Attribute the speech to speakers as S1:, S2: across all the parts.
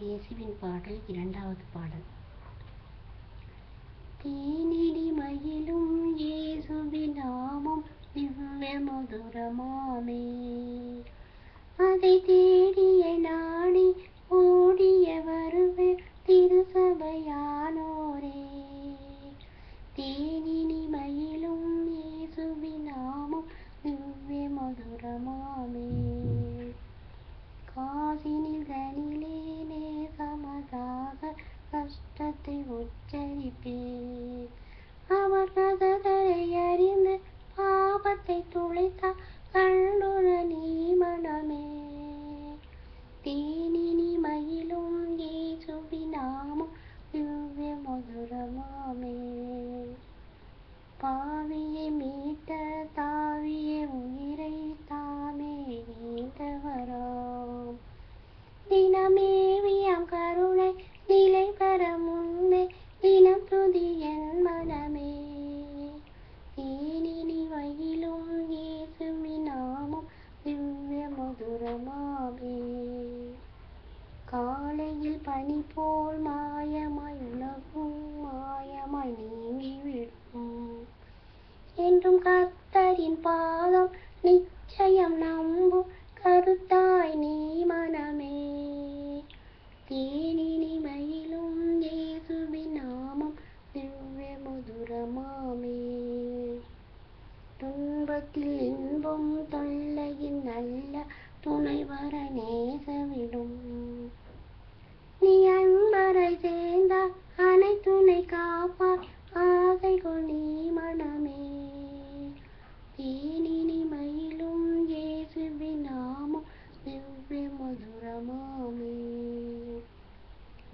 S1: இயேசுவின் பாடல் இரண்டாவது பாடல். தேனிடி மயிலும் இயேசுவின் நாமம் திவ்ய மதுரமாமே, அதை தேடிய நாடி ஓடிய வருவர் திருசபையானோரே. தேனிடி மயிலும் இயேசுவின் நாமம் திவ்ய மதுரமாமே, காசினில் தனிலே நேசமதாக கஷ்டத்தை உச்சரிப்பேன். அவர் கதரை அறிந்து பாபத்தை துளைத்தார் கண்டுண நீ மனமே. தேனினி மயிலும் இயேசுவின் நாமம் திவ்ய மதுரமாமே, பாவியை மீட்ட தாவிய உயிரை தாமே நீண்டவராம். தினமேவியாம் கருணை நிலை பெற முன்னே தினம் துதி என் மனமே. தேனினி மயிலும் இயேசுவின் நாமம் திவ்ய மதுரமாமே, காலையில் பனி போல் மாயமாய் உலகும் மாயமாய் நீங்கிவிடும். என்றும் கர்த்தரின் பாதம் நிச்சயம் நம்பும் கருத்தாய் நீ மனமே. தேனினி மயிலும் இயேசுவின் நாமம் திவ்ய மதுரமாமே, துன்பத்தில் இன்பம் தொல்லையின் நல்ல துணை வர நேசவிடும். நீ அன்பரை சேர்ந்தார் அனை துணை காப்பார் ஆசைகள் நீ மனமே. தேனினி மயிலும் இயேசுவின் நாமம் திவ்ய மதுரமாமே,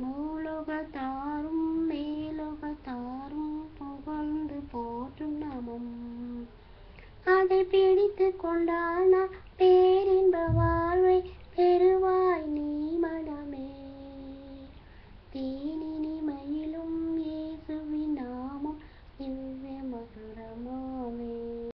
S1: மூலோகத்தாரும் மேலோகத்தாரும் புகழ்ந்து போற்றும் நாமம், அதை பிடித்து கொண்டால்